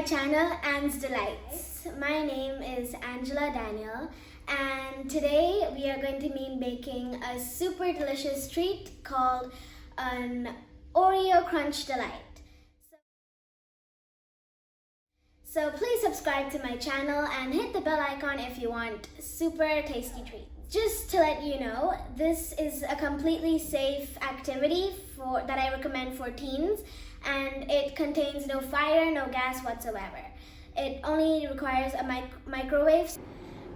channel, Anne's Delights. My name is Angela Daniel, and today we are going to be baking a super delicious treat called an Oreo Crunch Delight. So please subscribe to my channel and hit the bell icon if you want super tasty treats. Just to let you know, this is a completely safe activity that I recommend for teens, and it contains no fire, no gas whatsoever. It only requires a microwave.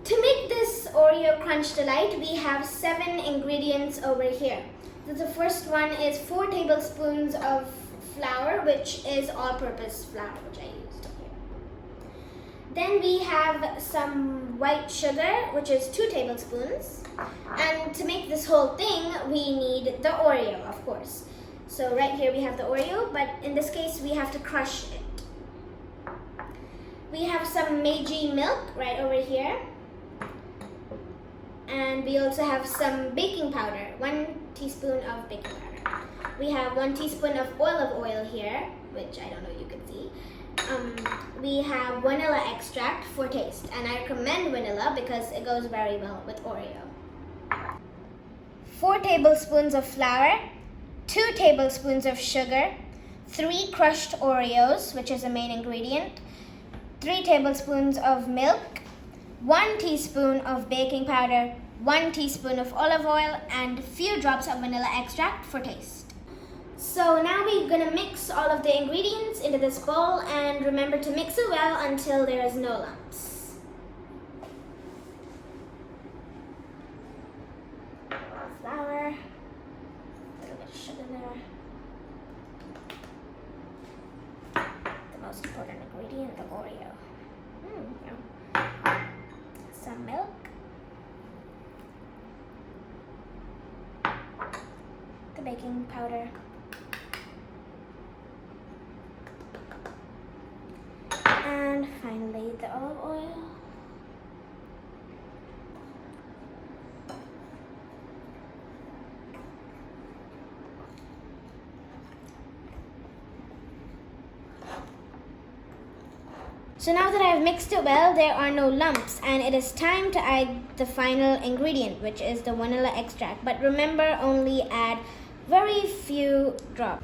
To make this Oreo Crunch Delight, we have 7 ingredients over here. The first one is 4 tablespoons of flour, which is all-purpose flour, which I used here. Then we have some white sugar, which is 2 tablespoons. And to make this whole thing, we need the Oreo, of course. So right here we have the Oreo, but in this case we have to crush it. We have some Meiji milk right over here. And we also have some baking powder, 1 teaspoon of baking powder. We have 1 teaspoon of olive oil here, which I don't know you can see. We have vanilla extract for taste, and I recommend vanilla because it goes very well with Oreo. 4 tablespoons of flour, 2 tablespoons of sugar, 3 crushed Oreos, which is the main ingredient, 3 tablespoons of milk, 1 teaspoon of baking powder, 1 teaspoon of olive oil, and a few drops of vanilla extract for taste. So now we're gonna mix all of the ingredients into this bowl, and remember to mix it well until there is no lumps. Flour, a little bit of sugar there. The most important ingredient, the Oreo. Some milk. The baking powder. And finally, the olive oil. So now that I've mixed it well, there are no lumps, and it is time to add the final ingredient, which is the vanilla extract. But remember, only add very few drops.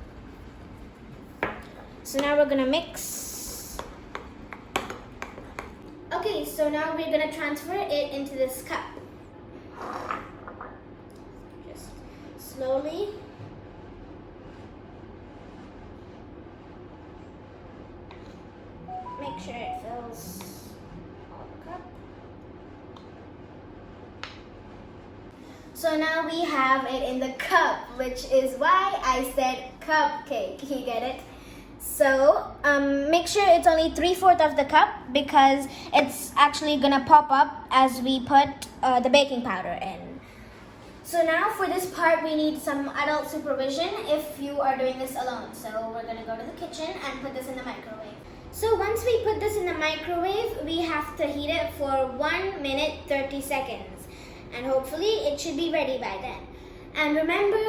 So now we're gonna mix. Okay, so now we're gonna transfer it into this cup. Just slowly. Make sure it fills all the cup. So now we have it in the cup, which is why I said cupcake. You get it? So make sure it's only 3/4 of the cup because it's actually gonna pop up as we put the baking powder in. So now for this part, we need some adult supervision if you are doing this alone. So we're gonna go to the kitchen and put this in the microwave. So once we put this in the microwave, we have to heat it for 1 minute 30 seconds. And hopefully it should be ready by then. And remember,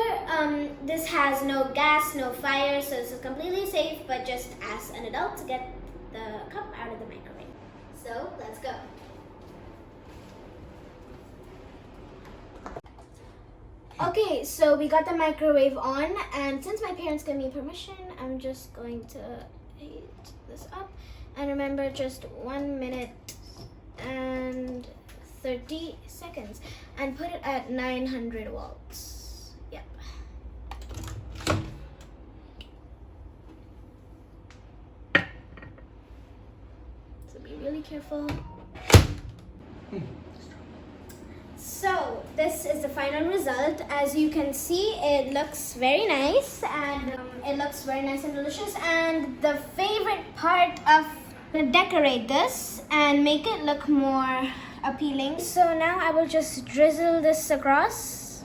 this has no gas, no fire, so it's completely safe, but just ask an adult to get the cup out of the microwave. So let's go. Okay, so we got the microwave on, and since my parents gave me permission, I'm just going to heat this up. And remember, just 1 minute and 30 seconds, and put it at 900 volts. Yep. So be really careful. So this is the final result. As you can see, it looks very nice, and it looks very nice and delicious. And the favorite part of decorate this and make it look more appealing. So now I will just drizzle this across.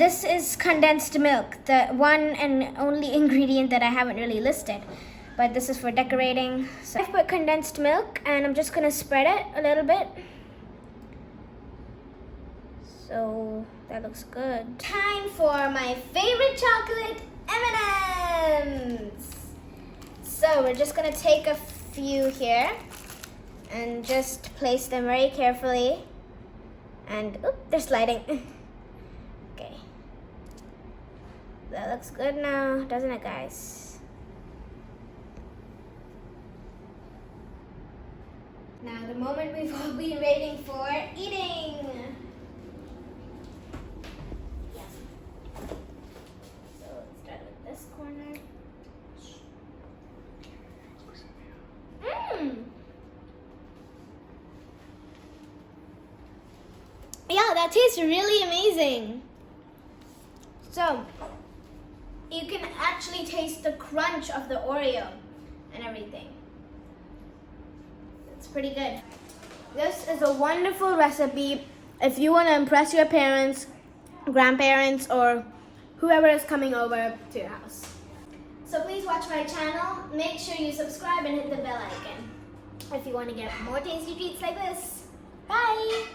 This is condensed milk, the one and only ingredient that I haven't really listed, but this is for decorating. So I've put condensed milk, and I'm just gonna spread it a little bit. So that looks good. Time for my favorite chocolate, M&M's. So So we're just gonna take a few here and just place them very carefully. And oop, they're sliding. Okay. That looks good now, doesn't it, guys? Now the moment we've all been waiting for, eating. Yeah. So let's start with this corner. Yeah, that tastes really amazing. So, you can actually taste the crunch of the Oreo and everything. It's pretty good. This is a wonderful recipe if you want to impress your parents, grandparents, or whoever is coming over to your house. So please watch my channel. Make sure you subscribe and hit the bell icon if you want to get more tasty treats like this. Bye!